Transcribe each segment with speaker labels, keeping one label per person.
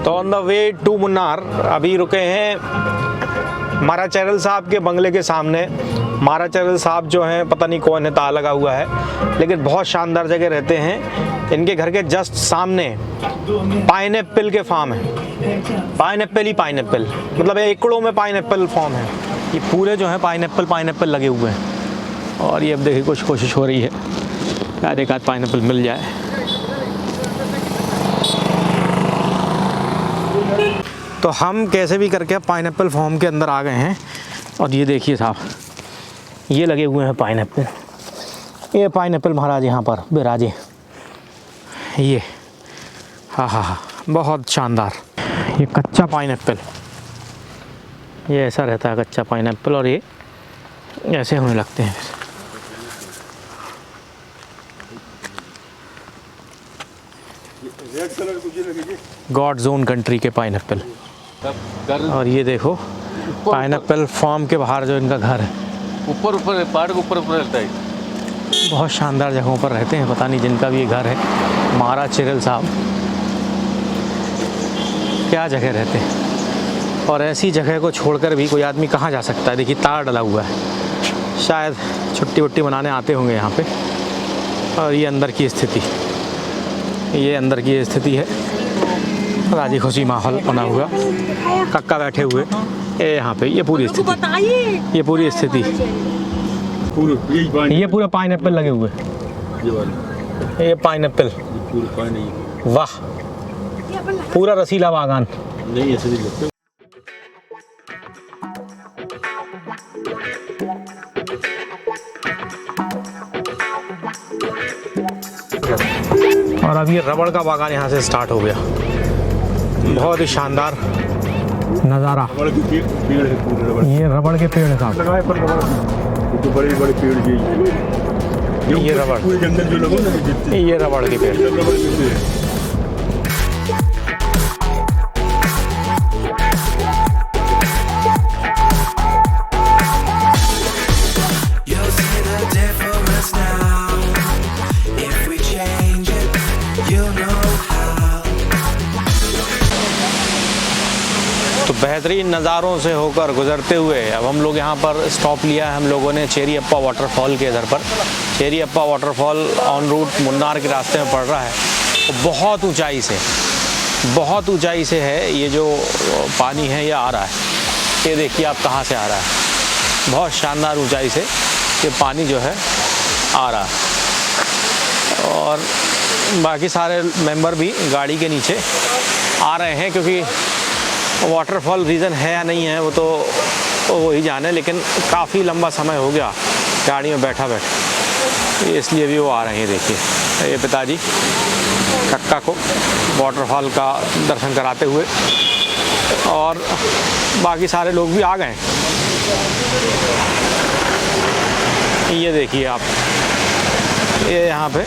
Speaker 1: तो on the way to Munnar अभी रुके हैं माराचैरल साहब के बंगले के सामने। माराचैरल साहब जो हैं पता नहीं कौन है, ताला लगा हुआ है, लेकिन बहुत शानदार जगह रहते हैं। इनके घर के जस्ट सामने पाइनएप्पल के फार्म है। पाइनएप्पल ही पाइनएप्पल, मतलब एकड़ों में पाइनएप्पल फार्म है। ये पूरे जो है पाइनएप्पल लगे हुए हैं। और ये अब देखिए कुछ कोशिश हो रही है यार एक आध पाइनएप्पल मिल जाए। तो हम कैसे भी करके पाइनएप्पल फार्म के अंदर आ गए हैं। और ये देखिए साहब, ये लगे हुए हैं पाइनएप्पल। ये पाइनएप्पल महाराज यहाँ पर बिराजे। ये हाँ, बहुत शानदार। ये कच्चा पाइनएप्पल, ये ऐसा रहता है कच्चा पाइनएप्पल, और ये ऐसे होने लगते हैं। गॉड जोन कंट्री के पाइनएप्पल। और ये देखो पाइनएप्पल फार्म के बाहर जो इनका घर है,
Speaker 2: ऊपर पहाड़ के ऊपर रहता है।
Speaker 1: बहुत शानदार जगहों पर रहते हैं। पता नहीं जिनका भी ये घर है, माराचैरल साहब, क्या जगह रहते हैं। और ऐसी जगह को छोड़कर भी कोई आदमी कहाँ जा सकता है। देखिए तार डला हुआ है, शायद छुट्टी वुट्टी मनाने आते होंगे यहाँ पे। और ये अंदर की स्थिति, ये अंदर की स्थिति है। राजी खुशी माहौल बना हुआ, कक्का बैठे हुए ये यहाँ पे। ये पूरी स्थिति, ये पूरी स्थिति, ये पूरा पाइनएप्पल लगे हुए। ये पाइनएप्पल, वाह, पूरा रसीला बागान।
Speaker 2: नहीं ऐसे नहीं लगता।
Speaker 1: और अब ये रबड़ का बागान यहाँ से स्टार्ट हो गया। बहुत ही शानदार नज़ारा। ये रबड़ के पेड़ साहब,
Speaker 2: तो बड़े बड़े पेड़
Speaker 1: ये रबड़,
Speaker 2: पूरे जंगल जो लगो ना,
Speaker 1: ये रबड़ के पेड़। तो बेहतरीन नज़ारों से होकर गुजरते हुए अब हम लोग यहाँ पर स्टॉप लिया है हम लोगों ने चेरियप्पा वाटरफॉल के इधर पर। चेरियप्पा वाटरफॉल ऑन रूट मुन्नार के रास्ते में पड़ रहा है। तो बहुत ऊंचाई से है ये जो पानी है, ये आ रहा है। ये देखिए आप कहाँ से आ रहा है, बहुत शानदार ऊंचाई से ये पानी जो है आ रहा है। और बाकी सारे मेंबर भी गाड़ी के नीचे आ रहे हैं, क्योंकि वाटरफॉल रीज़न है या नहीं है वो तो वही जाने, लेकिन काफ़ी लंबा समय हो गया गाड़ी में बैठा इसलिए भी वो आ रहे हैं। देखिए ये पिताजी कक्का को वाटरफॉल का दर्शन कराते हुए, और बाकी सारे लोग भी आ गए। ये देखिए आप, ये यहाँ पे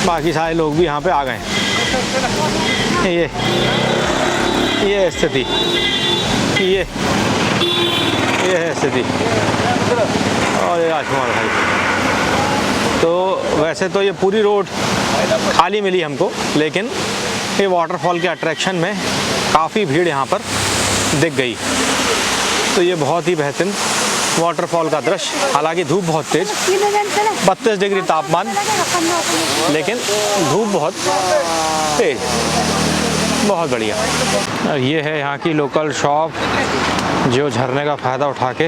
Speaker 1: बाकी सारे लोग भी यहाँ पे आ गए। ये स्थिति, ये है स्थिति। और ये राजकुमार भाई, तो वैसे तो ये पूरी रोड खाली मिली हमको, लेकिन ये वाटरफॉल के अट्रैक्शन में काफ़ी भीड़ यहाँ पर दिख गई। तो ये बहुत ही बेहतरीन वाटरफॉल का दृश्य। हालांकि धूप बहुत तेज, 32 डिग्री तापमान, लेकिन धूप बहुत तेज, बहुत बढ़िया। ये है यहाँ की लोकल शॉप जो झरने का फ़ायदा उठा के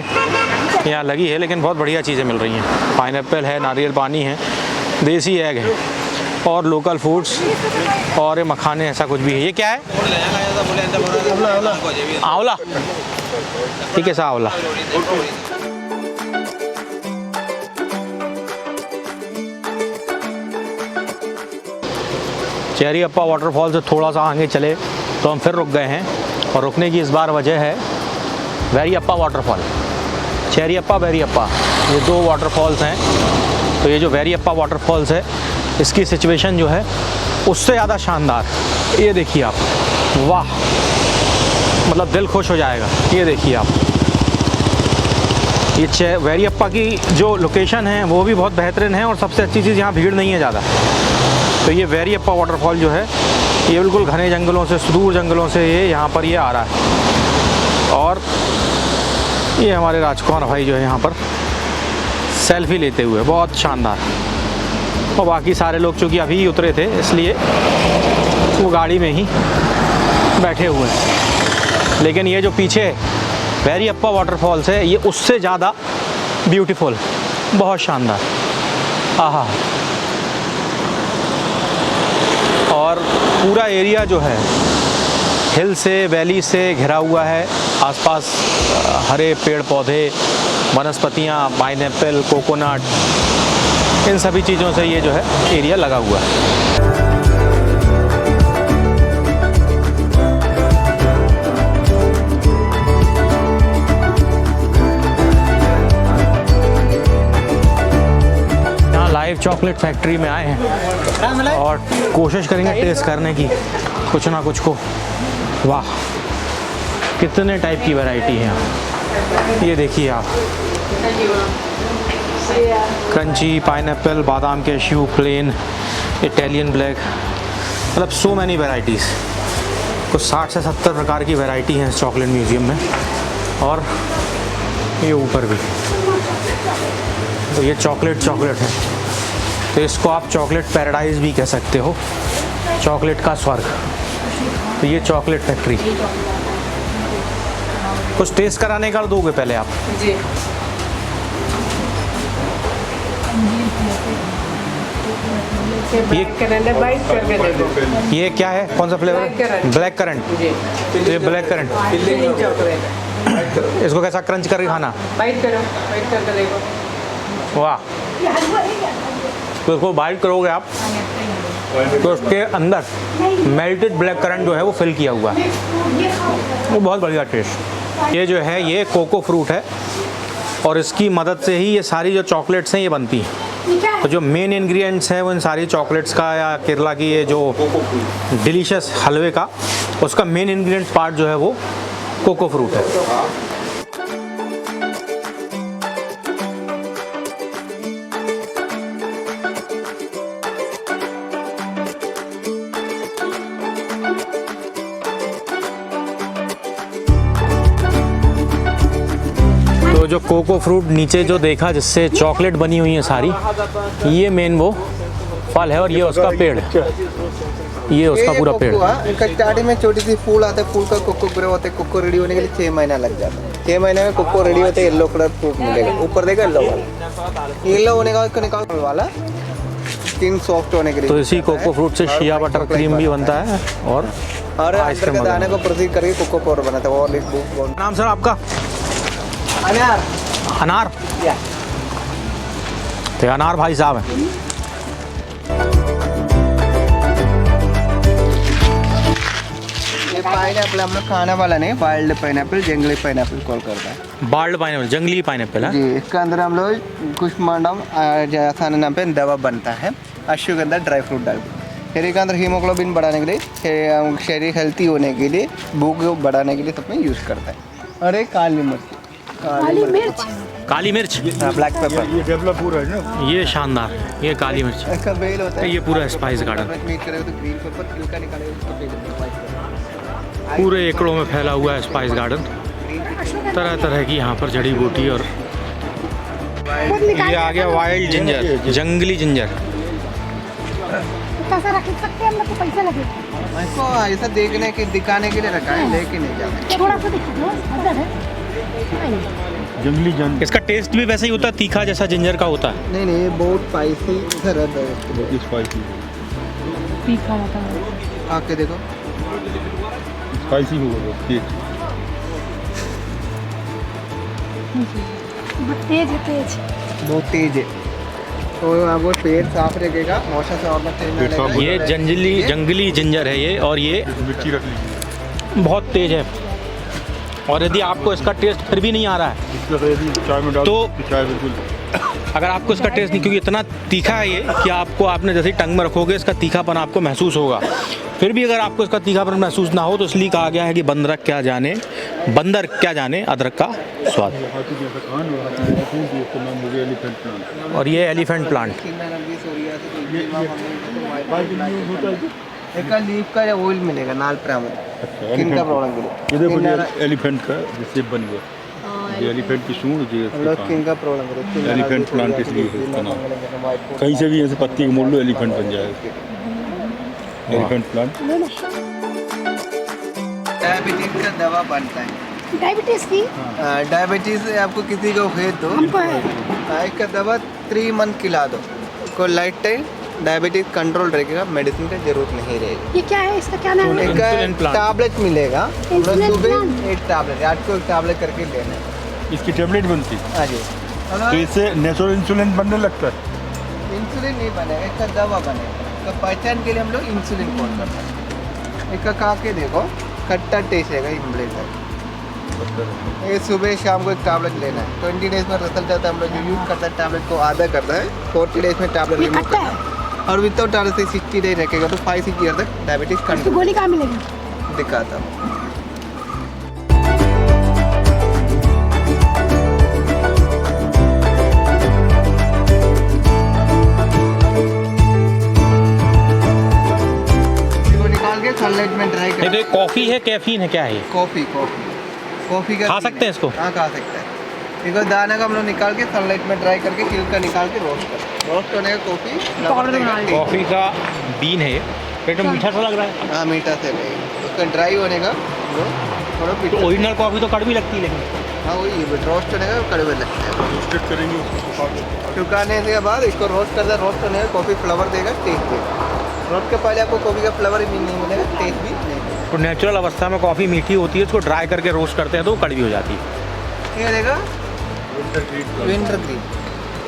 Speaker 1: यहाँ लगी है, लेकिन बहुत बढ़िया चीज़ें मिल रही हैं। पाइनएप्पल है, नारियल पानी है, देसी एग है, और लोकल फूड्स, और ये मखाने, ऐसा कुछ भी है। ये क्या है? आंवला, ठीक है सा आंवला। चेरियप्पा वाटरफॉल से थोड़ा सा आगे चले तो हम फिर रुक गए हैं, और रुकने की इस बार वजह है वेरियप्पा वाटरफॉल। चेरियप्पा, वेरियप्पा, ये दो वाटरफॉल्स हैं। तो ये जो वेरियप्पा वाटरफॉल्स है, इसकी सिचुएशन जो है उससे ज़्यादा शानदार। ये देखिए आप, वाह, मतलब दिल खुश हो जाएगा। ये देखिए आप, ये वेरियप्पा की जो लोकेशन है वो भी बहुत बेहतरीन है, और सबसे अच्छी चीज़ यहाँ भीड़ नहीं है ज़्यादा। तो ये वेरियप्पा वाटरफॉल जो है ये बिल्कुल घने जंगलों से, सुदूर जंगलों से ये यहाँ पर ये आ रहा है। और ये हमारे राजकुमार भाई जो है यहाँ पर सेल्फी लेते हुए, बहुत शानदार। और बाकी सारे लोग चूँकि अभी ही उतरे थे इसलिए वो गाड़ी में ही बैठे हुए हैं। लेकिन ये जो पीछे वेरियप्पा वाटरफॉल्स है ये उससे ज़्यादा ब्यूटीफुल, बहुत शानदार। आहा। और पूरा एरिया जो है हिल से, वैली से घिरा हुआ है। आसपास हरे पेड़ पौधे, वनस्पतियाँ, पाइनएप्पल, कोकोनट, इन सभी चीज़ों से ये जो है एरिया लगा हुआ है। लाइव चॉकलेट फैक्ट्री में आए हैं और कोशिश करेंगे टेस्ट करने की कुछ ना कुछ को। वाह, कितने टाइप की वैरायटी है यहाँ। ये देखिए आप, क्रंची, पाइनएप्पल, बादाम कैश्यू, प्लेन, इटालियन ब्लैक, मतलब सो मैनी वैराइटीज़। कुछ 60 से 70 प्रकार की वैरायटी हैं इस चॉकलेट म्यूज़ियम में। और ये ऊपर भी, तो ये चॉकलेट है, तो इसको आप चॉकलेट पैराडाइज भी कह सकते हो, चॉकलेट का स्वर्ग। तो ये चॉकलेट फैक्ट्री। कुछ टेस्ट कराने का दोगे पहले आप? जी। ये क्या है, कौन सा फ्लेवर? Black currant. तो ये ब्लैक करंट, इसको कैसा क्रंच करके खाना? बाइट करके देखो। वाह, तो इसको बाइट करोगे आप तो उसके अंदर मेल्टेड ब्लैक करंट जो है वो फिल किया हुआ है, वो बहुत बढ़िया टेस्ट। ये जो है ये कोको फ्रूट है और इसकी मदद से ही ये सारी जो चॉकलेट्स हैं ये बनती हैं। तो जो मेन इंग्रेडिएंट्स हैं वो इन सारी चॉकलेट्स का या केरला की ये जो डिलीशियस हलवे का, उसका मेन इंग्रेडिएंट पार्ट जो है वो कोको फ्रूट है। तो जो कोको फ्रूट नीचे जो देखा जिससे चॉकलेट बनी हुई है सारी, ये मेन वो फल है और ये उसका पेड़ है, ये उसका पूरा पेड़।
Speaker 3: स्टार्टिंग में छोटी सी फूल आते हैं, फूल का कोको ग्रो होते हैं। कोको रेडी होने के लिए 6 महीना लग जाता है। 6 महीने में कोको रेडी होते हैं, येलो कलर फ्रूट मिलेगा। ऊपर देखा येलो वाला, येलो होने का उसको निकालने वाला, स्किन सॉफ्ट होने के लिए।
Speaker 1: तो इसी कोको फ्रूट से शिया बटर क्रीम भी बनता है और
Speaker 3: अंदर के दाने को प्रोसेस करके कोको पाउडर बनाता है। और
Speaker 1: नाम सर आपका?
Speaker 3: अनार।
Speaker 1: अनार, तो अनार भाई साहब हैं।
Speaker 3: ये पाइनएप्पल हम लोग खाने वाला नहीं, वाइल्ड पाइनएप्पल, जंगली पाइनएप्पल कॉल करता है।
Speaker 1: वाइल्ड पाइनएप्पल, जंगली पाइनएप्पल है
Speaker 3: जी। इसके अंदर हम लोग कुष्मांडम जैसा नाम पे दवा बनता है, अश्वगंधा ड्राई फ्रूट डाल के। शरीर के अंदर हीमोग्लोबिन बढ़ाने के लिए, शरीर हेल्थी होने के लिए, भूख बढ़ाने के लिए सब में यूज़ करता है। और एक काली मिर्च,
Speaker 1: काली मिर्च,
Speaker 3: ब्लैक पेपर,
Speaker 2: ये डेवलप है ना,
Speaker 1: ये शानदार, ये काली मिर्च,
Speaker 3: इसका बेल होता है।
Speaker 1: ये पूरा स्पाइस गार्डन
Speaker 3: मीट करेगा तो ग्रीन पेपर छिलका निकालेगा, उसका बेल होता है।
Speaker 1: पूरे एकड़ों में फैला हुआ है स्पाइस गार्डन। तरह तरह की यहाँ पर जड़ी बूटी। और ये आ गया वाइल्ड जिंजर, जंगली जिंजर।
Speaker 4: पैसा रख सकते हैं हम लोग को, पैसा लगेगा।
Speaker 3: इसको ऐसा देखने के दिखाने के लिए रखा है, लेके नहीं जाते।
Speaker 4: थोड़ा सा दिखा दो, अंदर है।
Speaker 2: जंगली जंगल।
Speaker 1: इसका टेस्ट भी वैसे ही होता है, तीखा जैसा जिंजर का होता है?
Speaker 3: नहीं नहीं, ये बहुत स्पाइसी रहता है।
Speaker 2: स्पाइसी,
Speaker 4: तीखा होता है।
Speaker 3: आके देखो,
Speaker 2: स्पाइसी होगा केक।
Speaker 4: तेज है, तेज
Speaker 3: बहुत तेज है। तो आपको पेट साफ रखेगा, मौसम से और तेज ना लगेगा।
Speaker 1: ये जंगली जिंजर है ये, और ये
Speaker 2: मिर्ची रख लीजिए,
Speaker 1: बहुत तेज है। और यदि आपको इसका टेस्ट फिर भी नहीं आ रहा है
Speaker 2: चाय में डाल
Speaker 1: तो
Speaker 2: चाय बिल्कुल
Speaker 1: अगर आपको इसका टेस्ट नहीं, क्योंकि इतना तीखा है ये कि आपने जैसे टंग में रखोगे इसका तीखापन आपको महसूस होगा। फिर भी अगर आपको इसका तीखापन महसूस ना हो तो इसलिए कहा गया है कि बंदर क्या जाने अदरक का स्वाद।
Speaker 2: हाथी जैसा कान और हाथी जैसा सूंड, इसका नाम हो गया एलिफेंट प्लांट।
Speaker 1: और ये एलिफेंट प्लांट
Speaker 3: एक लीफ का या ऑयल मिलेगा नाल प्राम स्किन का प्रॉब्लम के लिए।
Speaker 2: ये देखो एलिफेंट का जिससे बन गया, ये एलिफेंट की सूंड, ये
Speaker 3: हम लोग स्किन का प्रॉब्लम है।
Speaker 2: एलिफेंट प्लांट इसलिए है इसका नाम। कहीं से भी ऐसे पत्ती को मोड़ लो एलिफेंट बन जाएगा, एलिफेंट प्लांट।
Speaker 3: डायबिटीज का दवा बनता है।
Speaker 4: डायबिटीज की
Speaker 3: डायबिटीज आपको किसी को है तो
Speaker 4: हमको है।
Speaker 3: इसका दवा 3 मंथ खिला दो, को लाइफ टाइम डायबिटीज कंट्रोल रहेगा, मेडिसिन की जरूरत नहीं रहेगी।
Speaker 4: ये क्या है, इसका क्या नाम है?
Speaker 1: Insulin plant.
Speaker 3: टैबलेट मिलेगा,
Speaker 4: इंसुलिन
Speaker 3: सुबह
Speaker 4: प्लांट।
Speaker 3: 1 टैबलेट, रात को 1 टैबलेट करके लेना है।
Speaker 2: इसकी टेबलेट बनती है,
Speaker 3: हाँ जी।
Speaker 2: तो इससे नेचुरल इंसुलिन बनने लगता है।
Speaker 3: इंसुलिन नहीं बनेगा, इसका दवा बनेगा। तो पहचान के लिए हम लोग इंसुलिन कोड करते हैं। इसका खा के देखो, खट्टा टेस्ट रहेगा इम्प्लेट। ये सुबह शाम को 1 टैबलेट लेना है। 20 डेज में रिजल्ट आता है। हम लोग जो यूज़ करता है टैबलेट को आधा करता है, 40 डेज में टैबलेट
Speaker 4: ये
Speaker 3: रिमूव
Speaker 4: खट्टा
Speaker 3: करता
Speaker 4: है।
Speaker 3: है। और विदाउट टैबलेट से 60 डेज रखेगा तो 5-6 ईयर तक डायबिटीज
Speaker 4: इसकी
Speaker 3: कंट्रोल
Speaker 4: गोली कहाँ मिलेगी?
Speaker 3: दिखाता हूँ। इसको निकाल के सनलाइट में ड्राई कर।
Speaker 1: ये कॉफ़ी है, कैफीन है, क्या है ये?
Speaker 3: कॉफ़ी का
Speaker 1: खा
Speaker 3: पीना।
Speaker 1: सकते हैं इसको?
Speaker 3: हाँ खा सकते हैं। इसको दाना का हम लोग निकाल के सनलाइट में ड्राई करके छिलका निकाल के रोस्ट करने का कॉफ़ी
Speaker 1: कॉफ़ी का बीन है ये। पेट में मीठा सा लग रहा है।
Speaker 3: हाँ मीठा से रहेगा। उसका ड्राई होने का वो थोड़ा
Speaker 1: तो
Speaker 3: पीठा।
Speaker 1: ओरिजिनल कॉफ़ी तो कड़वी लगती है लेकिन।
Speaker 3: हाँ वही रोस्ट होने का कड़वे लगता है।
Speaker 2: रोस्टेड करेंगे उसको सुखा के।
Speaker 3: सुखाने के बाद इसको रोस्ट करता है। रोस्ट होने का कॉफ़ी फ्लेवर देगा, टेस्ट देगा। रोस्ट के पहले आपको कॉफ़ी का फ्लेवर भी नहीं मिलेगा, टेस्ट भी नहीं मिलेगा।
Speaker 1: तो नेचुरल अवस्था में कॉफ़ी मीठी होती है, उसको ड्राई करके रोस्ट करते हैं तो वो कड़वी हो जाती है।
Speaker 3: ये रहेगा विंटर ग्रीन।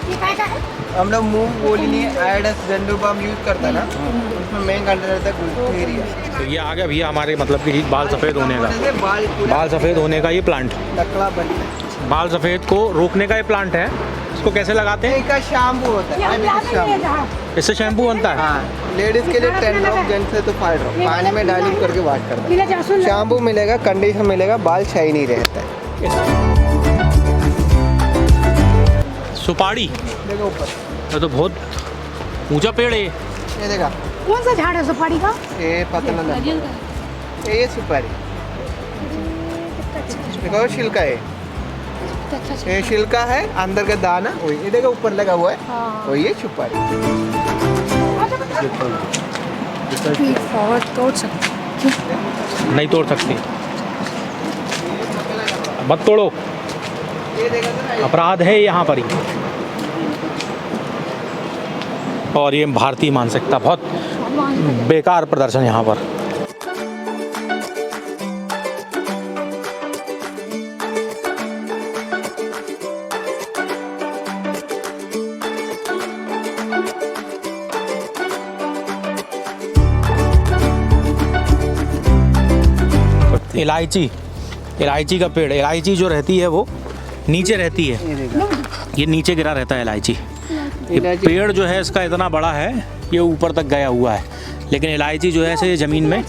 Speaker 4: ये काय का है?
Speaker 3: हम लोग मूंग बोली आयडस गंडूबाम यूज़ करता है ना, उसमें मेन कंटेंट रहता है गुलथेरिया।
Speaker 1: तो ये आ गया भैया हमारे मतलब कि बाल सफ़ेद होने का।
Speaker 3: बाल पूरा
Speaker 1: बाल सफ़ेद होने का ये प्लांट,
Speaker 3: टकला बनता है।
Speaker 1: बाल सफ़ेद को रोकने का ये प्लांट है। इसको कैसे लगाते हैं?
Speaker 3: इसका शैम्पू होता
Speaker 4: ये
Speaker 3: है,
Speaker 4: हम
Speaker 3: आयुर्वेदिक
Speaker 4: लाने
Speaker 3: शैम्पू।
Speaker 4: जहाँ
Speaker 1: इससे शैम्पू बनता है।
Speaker 3: हाँ लेडीज के लिए 10 ड्रॉप, जेंट्स है तो 5 ड्रॉप पानी में डाइल्यूट करके वॉश करता है।
Speaker 4: नीला जासुन
Speaker 3: शैम्पू मिलेगा, कंडीशनर मिलेगा, बाल शाइनी रहता है।
Speaker 1: सुपारी,
Speaker 3: देखो ऊपर,
Speaker 1: ये तो बहुत ऊंचा पेड़ है ये।
Speaker 3: ये देखा,
Speaker 4: कौन सा झाड़ है सुपारी का?
Speaker 3: ये पतला लंबा, ये सुपारी। देखो छिलका है, ये छिलका है, अंदर का दाना वही। ये देखो ऊपर लगा हुआ है,
Speaker 4: हाँ।
Speaker 3: तो ये सुपारी।
Speaker 4: तोड़ सकते।
Speaker 1: नहीं तोड़ सकती, मत तोड़ो,
Speaker 3: ये देखा था ना,
Speaker 1: अपराध है यहाँ पर ही। और ये भारतीय मानसिकता, बहुत बेकार प्रदर्शन यहाँ पर। इलायची का पेड़, इलायची जो रहती है वो नीचे रहती है,
Speaker 3: ये देखा।
Speaker 1: ये नीचे गिरा रहता है इलायची। ये
Speaker 3: इलायची-
Speaker 1: पेड़ जो है इसका इतना बड़ा है, ये ऊपर तक गया हुआ है, लेकिन इलायची जो है ऐसे ज़मीन में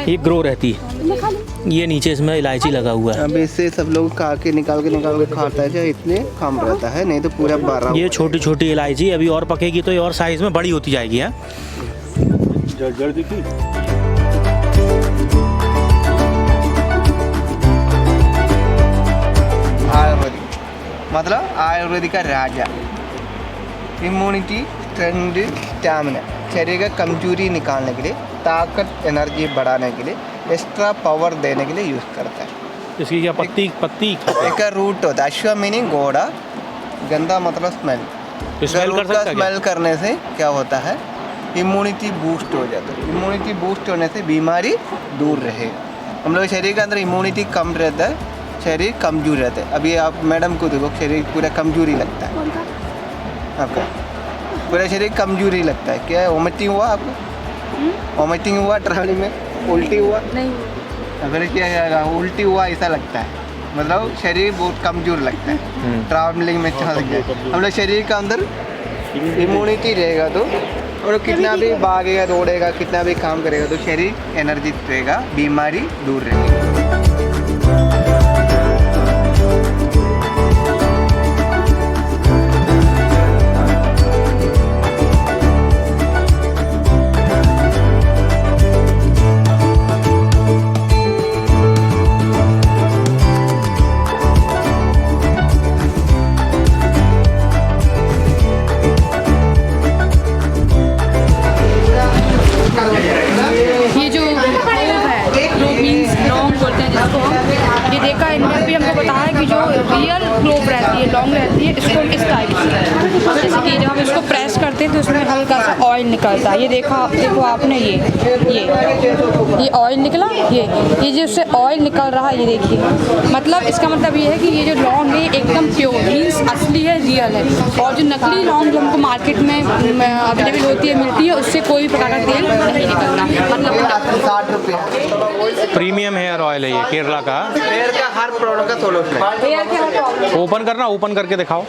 Speaker 1: ये ग्रो रहती है। ये नीचे इसमें इलायची लगा हुआ है।
Speaker 3: अब इससे सब लोग खा के निकाल के खाता है, चाहे इतने कम रहता है, नहीं तो पूरा 12।
Speaker 1: ये छोटी छोटी इलायची अभी और पकेगी तो ये और साइज़ में बड़ी होती जाएगी। हाँ,
Speaker 2: जड़ दिखी।
Speaker 3: आयुर्वेदिक मतलब आयुर्वेदिक का राजा। इम्यूनिटी, स्ट्रेंथ, स्टैमिना, शरीर का कमजोरी निकालने के लिए, ताकत एनर्जी बढ़ाने के लिए, एक्स्ट्रा पावर देने के लिए यूज़ करता है।
Speaker 1: इसकी क्या पत्ती
Speaker 3: एक का रूट होता है, अश्व मीनिंग घोड़ा, गंदा मतलब स्मेल।
Speaker 1: स्मेल कर सकता है क्या?
Speaker 3: स्मेल करने से क्या होता है, इम्यूनिटी बूस्ट हो जाता है। इम्यूनिटी बूस्ट होने से बीमारी दूर रहेगा। हम लोग शरीर के अंदर इम्यूनिटी कम रहता है, शरीर कमजोर रहता है। अभी आप मैडम को देखो, शरीर पूरा कमजोरी लगता है
Speaker 4: कौन का?
Speaker 3: आपका, पूरा शरीर कमजोरी लगता है। क्या वोमिटिंग हुआ आपको? वोमिटिंग हुआ ट्रैवलिंग में? उल्टी हुआ?
Speaker 4: नहीं।
Speaker 3: अगर क्या उल्टी हुआ ऐसा लगता है, मतलब शरीर बहुत कमजोर लगता है। ट्रैवलिंग में अच्छा दिखेगा। हम लोग शरीर का अंदर इम्यूनिटी रहेगा तो हम लोग कितना भी भागेगा दौड़ेगा कितना भी काम करेगा तो शरीर एनर्जी रहेगा, बीमारी दूर रहेगी।
Speaker 5: ये जो ग्लोब है, ग्लोब मीन्स लॉन्ग बोलते हैं जिसको हम, ये देखा इनमें भी हमको बताया कि जो रियल ग्लोब रहती है, लॉन्ग रहती है, इसको इस टाइप से, जैसे कि जब हम इसको प्रेस करते हैं तो इसमें हल्का सा ऑयल निकलता है। ये देखो आपने ये ऑयल निकला, ये जो इससे ऑयल निकल रहा है, ये देखिए। मतलब इसका मतलब ये है कि ये जो लॉन्ग है एकदम प्योर मीन्स असली है, रियल है। और जो नकली लॉन्ग जो हमको मार्केट में अवेलेबल होती है, मिलती है, उससे कोई भी प्रकार का तेल नहीं निकलता। मतलब
Speaker 3: 60 रुपये
Speaker 1: प्रीमियम हेयर ऑयल है ये, केरला का।
Speaker 3: हेयर का हर प्रोडक्ट का सोल्यूशन है।
Speaker 1: ओपन करना, ओपन करके दिखाओ।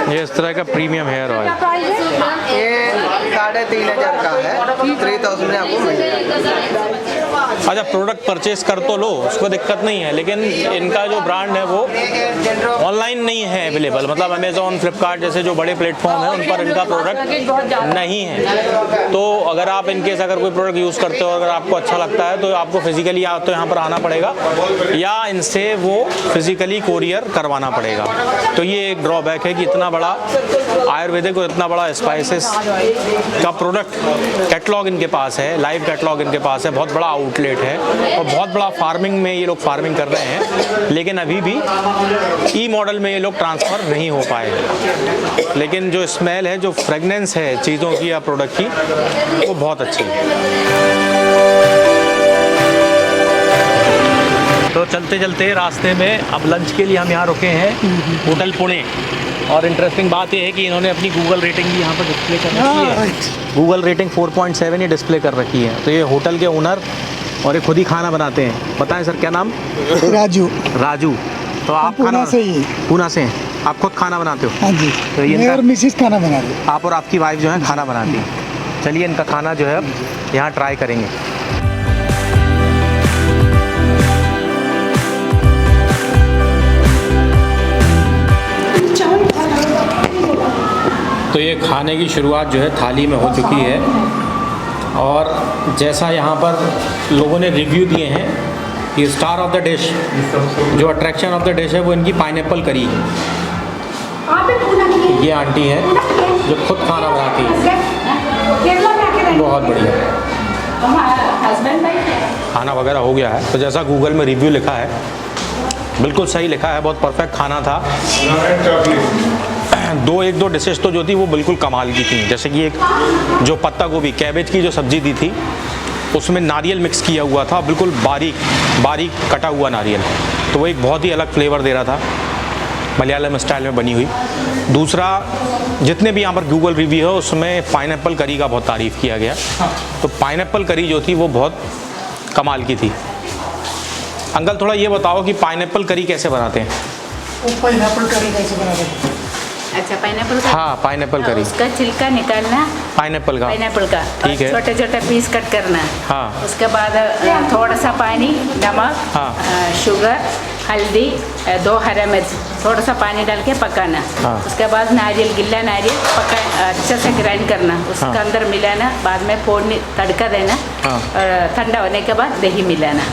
Speaker 1: ये इस तरह का प्रीमियम हेयर ऑयल,
Speaker 3: ये 3500 का है, 3000 में आपको मिल जाएगा।
Speaker 1: अच्छा प्रोडक्ट परचेज कर तो लो, उसको दिक्कत नहीं है, लेकिन इनका जो ब्रांड है वो ऑनलाइन नहीं है अवेलेबल। मतलब अमेज़ॉन, फ्लिपकार्ट जैसे जो बड़े प्लेटफॉर्म हैं उन पर इनका प्रोडक्ट नहीं है। तो अगर आप इनकेस अगर कोई प्रोडक्ट यूज़ करते हो, अगर आपको अच्छा लगता है तो आपको फिजिकली या तो यहाँ पर आना पड़ेगा या इनसे वो फिजिकली कोरियर करवाना पड़ेगा। तो ये एक ड्रॉबैक है कि इतना बड़ा आयुर्वेदिक और इतना बड़ा स्पाइसेस का प्रोडक्ट कैटलॉग इनके पास है, लाइव कैटलॉग इनके पास है, बहुत बड़ा आउटलेट है और बहुत बड़ा फार्मिंग में ये लोग फार्मिंग कर रहे हैं, लेकिन अभी भी ई मॉडल में ये लोग ट्रांसफ़र नहीं हो पाए। लेकिन जो स्मेल है, जो फ्रेगनेंस है चीज़ों की या प्रोडक्ट की, वो बहुत अच्छी है। तो चलते चलते रास्ते में अब लंच के लिए हम यहाँ रुके हैं होटल पुणे। और इंटरेस्टिंग बात यह है कि इन्होंने अपनी गूगल रेटिंग भी यहाँ पर डिस्प्ले कर रखी है। गूगल रेटिंग 4.7 ही डिस्प्ले कर रखी है। तो ये होटल के ओनर और ये खुद ही खाना बनाते हैं। बताएं सर क्या नाम? राजू। तो आप
Speaker 6: पूना से ही।
Speaker 1: पूना से हैं? आप खुद खाना बनाते हो?
Speaker 6: हाँ जी।
Speaker 1: तो ये
Speaker 6: मैं
Speaker 1: इनका-
Speaker 6: और मिसेस खाना बना रही।
Speaker 1: आप और आपकी वाइफ जो है खाना बनाती है। चलिए इनका खाना जो है अब यहाँ ट्राई करेंगे। तो ये खाने की शुरुआत जो है थाली में हो चुकी है और जैसा यहाँ पर लोगों ने रिव्यू दिए हैं कि स्टार ऑफ द डिश, जो अट्रैक्शन ऑफ द डिश है वो इनकी पाइनएप्पल करी। ये आंटी है जो खुद खाना बनाती है, बहुत बढ़िया। खाना वगैरह हो गया है, तो जैसा गूगल में रिव्यू लिखा है बिल्कुल सही लिखा है, बहुत परफेक्ट खाना था। एक दो डिशेस तो जो थी वो बिल्कुल कमाल की थी, जैसे कि एक जो पत्ता गोभी कैबेज की जो सब्ज़ी दी थी उसमें नारियल मिक्स किया हुआ था, बिल्कुल बारीक कटा हुआ नारियल, तो वो एक बहुत ही अलग फ्लेवर दे रहा था, मलयालम स्टाइल में बनी हुई। दूसरा, जितने भी यहाँ पर गूगल रिव्यू है उसमें पाइनएप्पल करी का बहुत तारीफ़ किया गया, तो पाइनएप्पल करी जो थी वो बहुत कमाल की थी। अंकल थोड़ा ये बताओ कि पाइनएप्पल करी कैसे बनाते हैं?
Speaker 6: पाइनएप्पल करी कैसे बनाते हैं?
Speaker 7: अच्छा पाइनएप्पल का,
Speaker 1: हाँ पाइनएप्पल करी,
Speaker 7: उसका छिलका निकालना,
Speaker 1: पाइनएप्पल का, ठीक है,
Speaker 7: छोटे छोटे पीस कट करना।
Speaker 1: हाँ।
Speaker 7: उसके बाद थोड़ा सा पानी, नमक,
Speaker 1: हाँ।
Speaker 7: शुगर, हल्दी, 2 हरा मिर्च, थोड़ा सा पानी डाल के पकाना।
Speaker 1: हाँ।
Speaker 7: उसके बाद नारियल, गिल्ला नारियल अच्छे से ग्राइंड करना, उसके
Speaker 1: हाँ।
Speaker 7: अंदर मिलाना, बाद में फोड़नी तड़का देना,
Speaker 1: हाँ।
Speaker 7: और ठंडा होने के बाद दही मिलाना।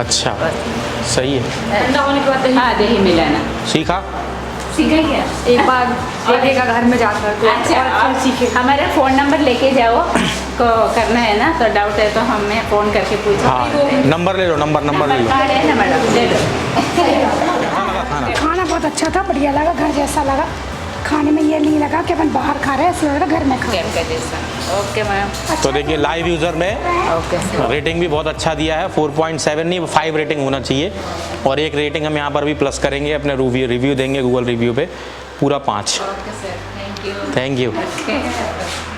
Speaker 1: अच्छा सही है,
Speaker 5: ठंडा होने के बाद
Speaker 7: हाँ दही मिलाना।
Speaker 1: सीखा?
Speaker 7: सीखा क्या?
Speaker 5: एक बार देखिएगा घर में जाकर तो
Speaker 7: अच्छा,
Speaker 5: और
Speaker 7: आप
Speaker 5: सीखे।
Speaker 7: हमारा फ़ोन नंबर लेके जाओ, को करना है ना, तो डाउट है तो हमें फ़ोन करके पूछो।
Speaker 1: हाँ नंबर ले लो, नंबर ले लो।
Speaker 7: कार्ड है ना मैडम, ले लो।
Speaker 4: खाना बहुत अच्छा था, बढ़िया लगा, घर जैसा लगा। खाने में ये नहीं लगा कि अपन बाहर खा रहे हैं, ऐसे लग रहा घर में खा रहे हैं।
Speaker 7: घर का जैसा। Okay ma'am.
Speaker 1: तो देखिए लाइव यूज़र में
Speaker 7: ओके सर।
Speaker 1: रेटिंग भी बहुत अच्छा दिया है, 4.7 नहीं 5 रेटिंग होना चाहिए, और एक रेटिंग हम यहाँ पर भी प्लस करेंगे, अपने रिव्यू देंगे गूगल रिव्यू पे पूरा 5।
Speaker 7: Okay sir, thank you.
Speaker 1: Thank you.
Speaker 7: Okay.